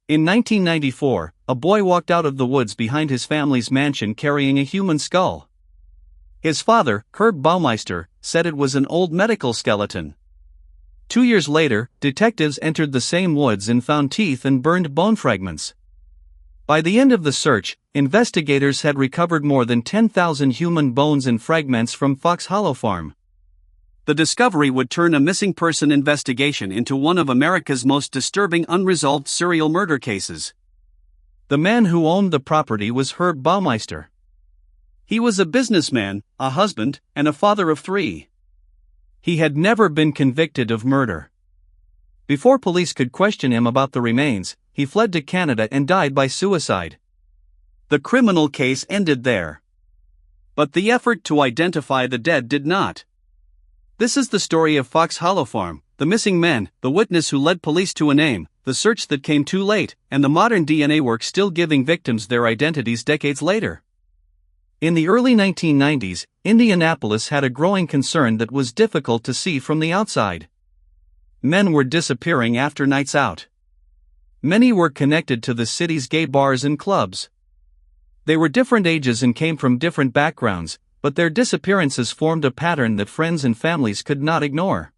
In 1994, a boy walked out of the woods behind his family's mansion carrying a human skull. His father, Herb Baumeister, said it was an old medical skeleton. 2 years later, detectives entered the same woods and found teeth and burned bone fragments. By the end of the search, investigators had recovered more than 10,000 human bones and fragments from Fox Hollow Farm. The discovery would turn a missing person investigation into one of America's most disturbing unresolved serial murder cases. The man who owned the property was Herb Baumeister. He was a businessman, a husband, and a father of 3. He had never been convicted of murder. Before police could question him about the remains, he fled to Canada and died by suicide. The criminal case ended there. But the effort to identify the dead did not. This is the story of Fox Hollow Farm, the missing men, the witness who led police to a name, the search that came too late, and the modern DNA work still giving victims their identities decades later. In the early 1990s, Indianapolis had a growing concern that was difficult to see from the outside. Men were disappearing after nights out. Many were connected to the city's gay bars and clubs. They were different ages and came from different backgrounds, but their disappearances formed a pattern that friends and families could not ignore.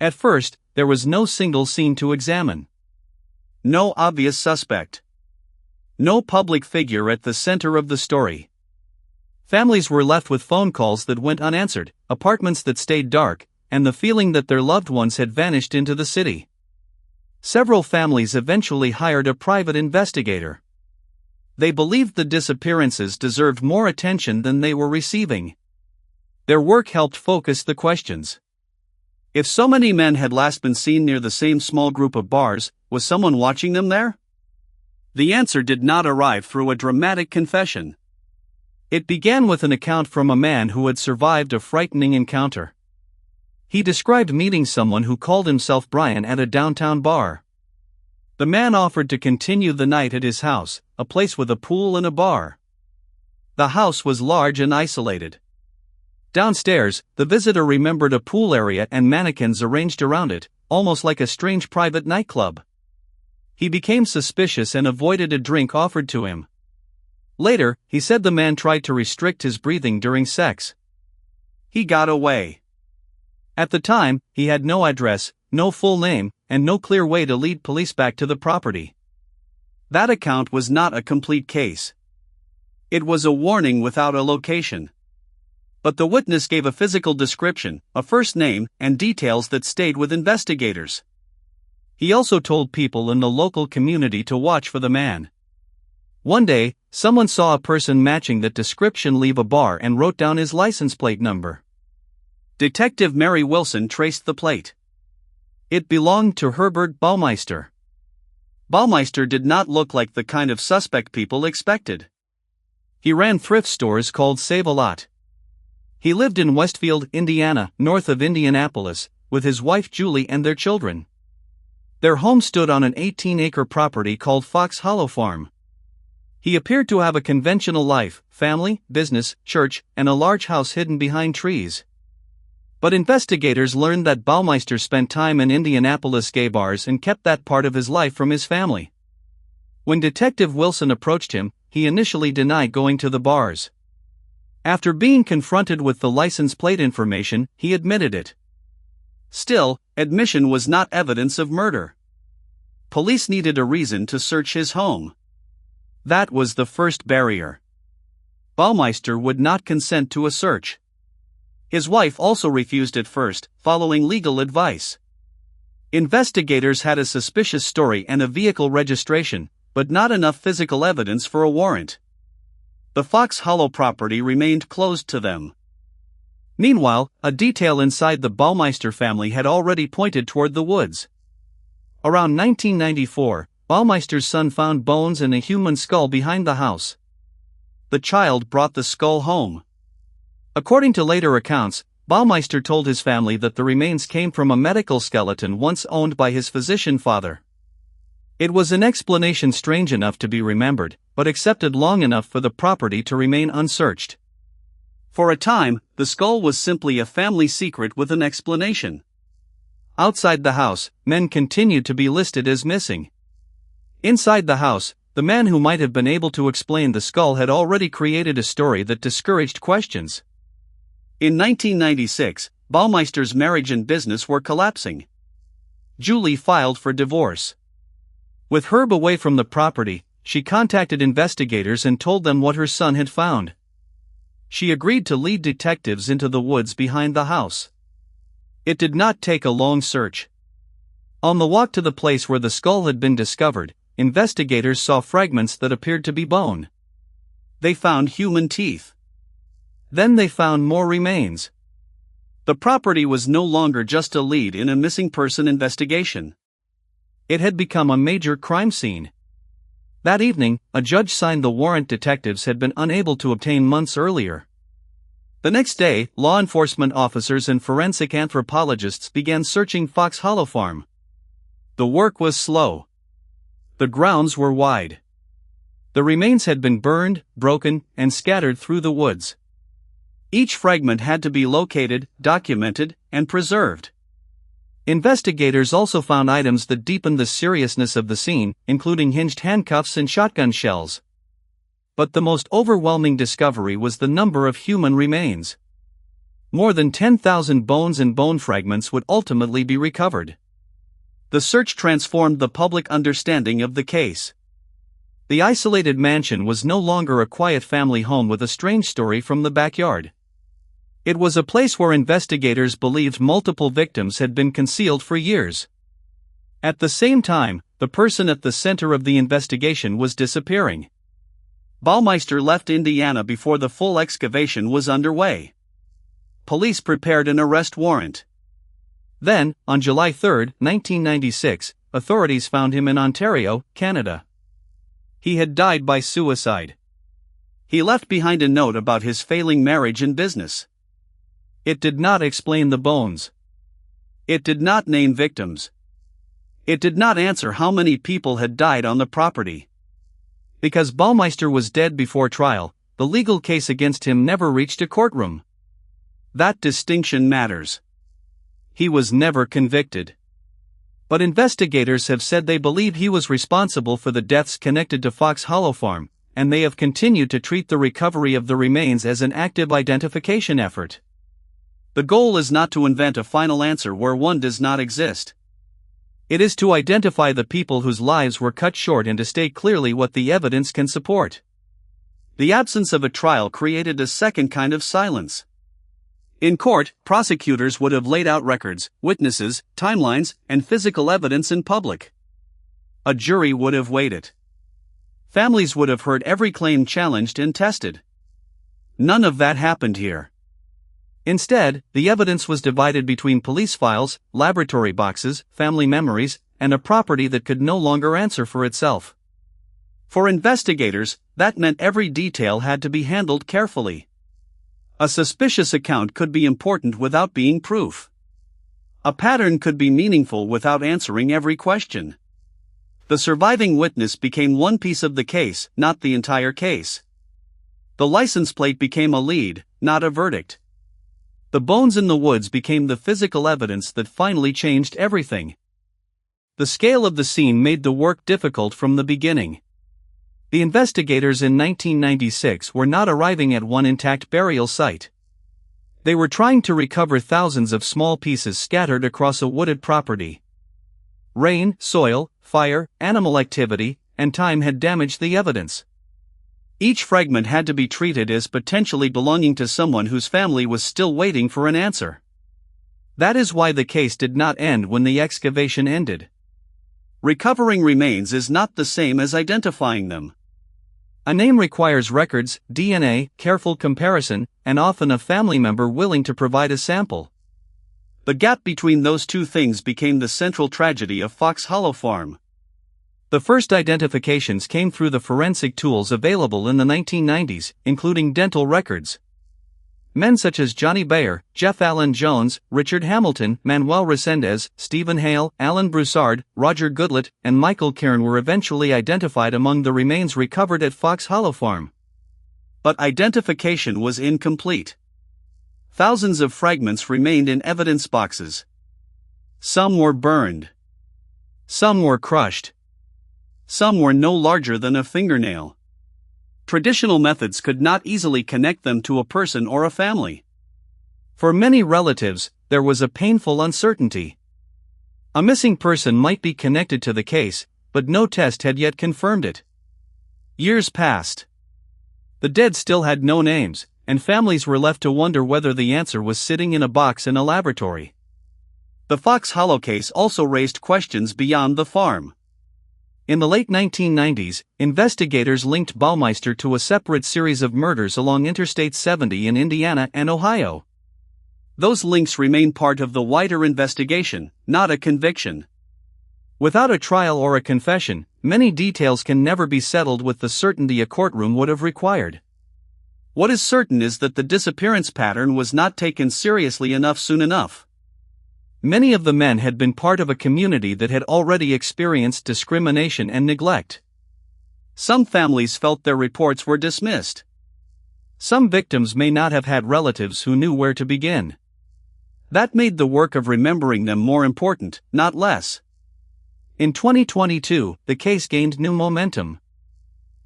At first, there was no single scene to examine. No obvious suspect. No public figure at the center of the story. Families were left with phone calls that went unanswered, apartments that stayed dark, and the feeling that their loved ones had vanished into the city. Several families eventually hired a private investigator. They believed the disappearances deserved more attention than they were receiving. Their work helped focus the questions. If so many men had last been seen near the same small group of bars, was someone watching them there? The answer did not arrive through a dramatic confession. It began with an account from a man who had survived a frightening encounter. He described meeting someone who called himself Brian at a downtown bar. The man offered to continue the night at his house, a place with a pool and a bar. The house was large and isolated. Downstairs, the visitor remembered a pool area and mannequins arranged around it, almost like a strange private nightclub. He became suspicious and avoided a drink offered to him. Later, he said the man tried to restrict his breathing during sex. He got away. At the time, he had no address, no full name, and no clear way to lead police back to the property. That account was not a complete case. It was a warning without a location. But the witness gave a physical description, a first name, and details that stayed with investigators. He also told people in the local community to watch for the man. One day, someone saw a person matching that description leave a bar and wrote down his license plate number. Detective Mary Wilson traced the plate. It belonged to Herbert Baumeister. Baumeister did not look like the kind of suspect people expected. He ran thrift stores called Save-A-Lot. He lived in Westfield, Indiana, north of Indianapolis, with his wife Julie and their children. Their home stood on an 18-acre property called Fox Hollow Farm. He appeared to have a conventional life, family, business, church, and a large house hidden behind trees. But investigators learned that Baumeister spent time in Indianapolis gay bars and kept that part of his life from his family. When Detective Wilson approached him, he initially denied going to the bars. After being confronted with the license plate information, he admitted it. Still, admission was not evidence of murder. Police needed a reason to search his home. That was the first barrier. Baumeister would not consent to a search. His wife also refused at first, following legal advice. Investigators had a suspicious story and a vehicle registration, but not enough physical evidence for a warrant. The Fox Hollow property remained closed to them. Meanwhile, a detail inside the Baumeister family had already pointed toward the woods. Around 1994, Baumeister's son found bones and a human skull behind the house. The child brought the skull home. According to later accounts, Baumeister told his family that the remains came from a medical skeleton once owned by his physician father. It was an explanation strange enough to be remembered, but accepted long enough for the property to remain unsearched. For a time, the skull was simply a family secret with an explanation. Outside the house, men continued to be listed as missing. Inside the house, the man who might have been able to explain the skull had already created a story that discouraged questions. In 1996, Baumeister's marriage and business were collapsing. Julie filed for divorce. With Herb away from the property, she contacted investigators and told them what her son had found. She agreed to lead detectives into the woods behind the house. It did not take a long search. On the walk to the place where the skull had been discovered, investigators saw fragments that appeared to be bone. They found human teeth. Then they found more remains. The property was no longer just a lead in a missing person investigation. It had become a major crime scene. That evening, a judge signed the warrant detectives had been unable to obtain months earlier. The next day, law enforcement officers and forensic anthropologists began searching Fox Hollow Farm. The work was slow. The grounds were wide. The remains had been burned, broken, and scattered through the woods. Each fragment had to be located, documented, and preserved. Investigators also found items that deepened the seriousness of the scene, including hinged handcuffs and shotgun shells. But the most overwhelming discovery was the number of human remains. More than 10,000 bones and bone fragments would ultimately be recovered. The search transformed the public understanding of the case. The isolated mansion was no longer a quiet family home with a strange story from the backyard. It was a place where investigators believed multiple victims had been concealed for years. At the same time, the person at the center of the investigation was disappearing. Baumeister left Indiana before the full excavation was underway. Police prepared an arrest warrant. Then, on July 3, 1996, authorities found him in Ontario, Canada. He had died by suicide. He left behind a note about his failing marriage and business. It did not explain the bones. It did not name victims. It did not answer how many people had died on the property. Because Baumeister was dead before trial, the legal case against him never reached a courtroom. That distinction matters. He was never convicted. But investigators have said they believe he was responsible for the deaths connected to Fox Hollow Farm, and they have continued to treat the recovery of the remains as an active identification effort. The goal is not to invent a final answer where one does not exist. It is to identify the people whose lives were cut short and to state clearly what the evidence can support. The absence of a trial created a second kind of silence. In court, prosecutors would have laid out records, witnesses, timelines, and physical evidence in public. A jury would have weighed it. Families would have heard every claim challenged and tested. None of that happened here. Instead, the evidence was divided between police files, laboratory boxes, family memories, and a property that could no longer answer for itself. For investigators, that meant every detail had to be handled carefully. A suspicious account could be important without being proof. A pattern could be meaningful without answering every question. The surviving witness became one piece of the case, not the entire case. The license plate became a lead, not a verdict. The bones in the woods became the physical evidence that finally changed everything. The scale of the scene made the work difficult from the beginning. The investigators in 1996 were not arriving at one intact burial site. They were trying to recover thousands of small pieces scattered across a wooded property. Rain, soil, fire, animal activity, and time had damaged the evidence. Each fragment had to be treated as potentially belonging to someone whose family was still waiting for an answer. That is why the case did not end when the excavation ended. Recovering remains is not the same as identifying them. A name requires records, DNA, careful comparison, and often a family member willing to provide a sample. The gap between those two things became the central tragedy of Fox Hollow Farm. The first identifications came through the forensic tools available in the 1990s, including dental records. Men such as Johnny Bayer, Jeff Allen Jones, Richard Hamilton, Manuel Resendez, Stephen Hale, Alan Broussard, Roger Goodlett, and Michael Cairn were eventually identified among the remains recovered at Fox Hollow Farm. But identification was incomplete. Thousands of fragments remained in evidence boxes. Some were burned. Some were crushed. Some were no larger than a fingernail. Traditional methods could not easily connect them to a person or a family. For many relatives, there was a painful uncertainty. A missing person might be connected to the case, but no test had yet confirmed it. Years passed. The dead still had no names, and families were left to wonder whether the answer was sitting in a box in a laboratory. The Fox Hollow case also raised questions beyond the farm. In the late 1990s, investigators linked Baumeister to a separate series of murders along Interstate 70 in Indiana and Ohio. Those links remain part of the wider investigation, not a conviction. Without a trial or a confession, many details can never be settled with the certainty a courtroom would have required. What is certain is that the disappearance pattern was not taken seriously enough soon enough. Many of the men had been part of a community that had already experienced discrimination and neglect. Some families felt their reports were dismissed. Some victims may not have had relatives who knew where to begin. That made the work of remembering them more important, not less. In 2022, the case gained new momentum.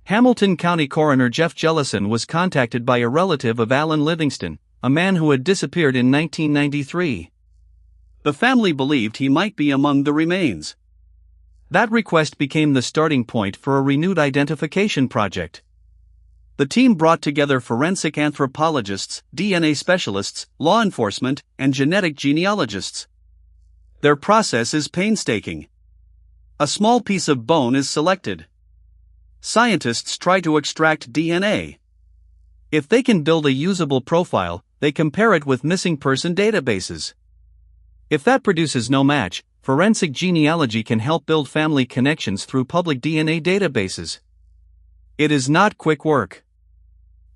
Hamilton County Coroner Jeff Jellison was contacted by a relative of Alan Livingston, a man who had disappeared in 1993. The family believed he might be among the remains. That request became the starting point for a renewed identification project. The team brought together forensic anthropologists, DNA specialists, law enforcement, and genetic genealogists. Their process is painstaking. A small piece of bone is selected. Scientists try to extract DNA. If they can build a usable profile, they compare it with missing person databases. If that produces no match, forensic genealogy can help build family connections through public DNA databases. It is not quick work.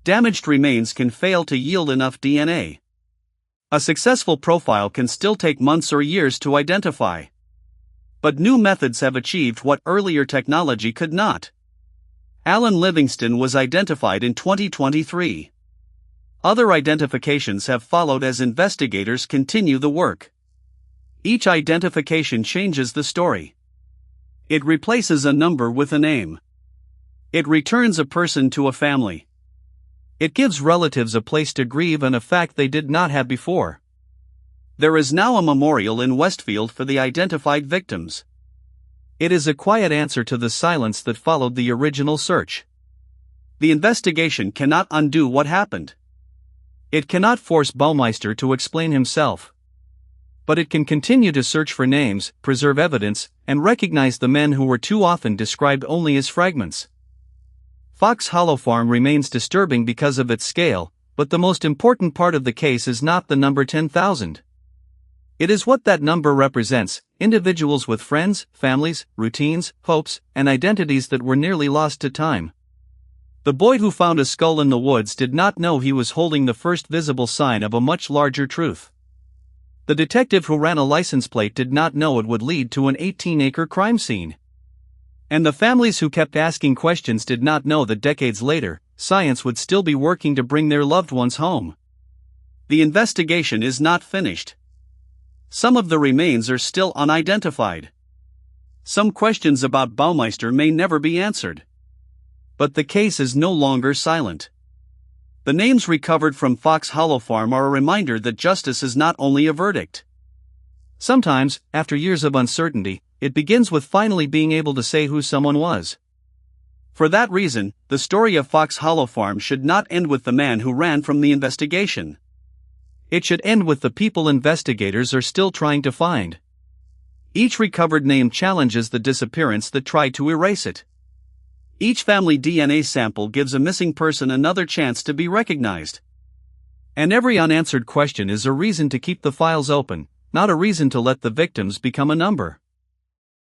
Damaged remains can fail to yield enough DNA. A successful profile can still take months or years to identify. But new methods have achieved what earlier technology could not. Alan Livingston was identified in 2023. Other identifications have followed as investigators continue the work. Each identification changes the story. It replaces a number with a name. It returns a person to a family. It gives relatives a place to grieve and a fact they did not have before. There is now a memorial in Westfield for the identified victims. It is a quiet answer to the silence that followed the original search. The investigation cannot undo what happened. It cannot force Baumeister to explain himself. But it can continue to search for names, preserve evidence, and recognize the men who were too often described only as fragments. Fox Hollow Farm remains disturbing because of its scale, but the most important part of the case is not the number 10,000. It is what that number represents: individuals with friends, families, routines, hopes, and identities that were nearly lost to time. The boy who found a skull in the woods did not know he was holding the first visible sign of a much larger truth. The detective who ran a license plate did not know it would lead to an 18-acre crime scene. And the families who kept asking questions did not know that decades later, science would still be working to bring their loved ones home. The investigation is not finished. Some of the remains are still unidentified. Some questions about Baumeister may never be answered. But the case is no longer silent. The names recovered from Fox Hollow Farm are a reminder that justice is not only a verdict. Sometimes, after years of uncertainty, it begins with finally being able to say who someone was. For that reason, the story of Fox Hollow Farm should not end with the man who ran from the investigation. It should end with the people investigators are still trying to find. Each recovered name challenges the disappearance that tried to erase it. Each family DNA sample gives a missing person another chance to be recognized. And every unanswered question is a reason to keep the files open, not a reason to let the victims become a number.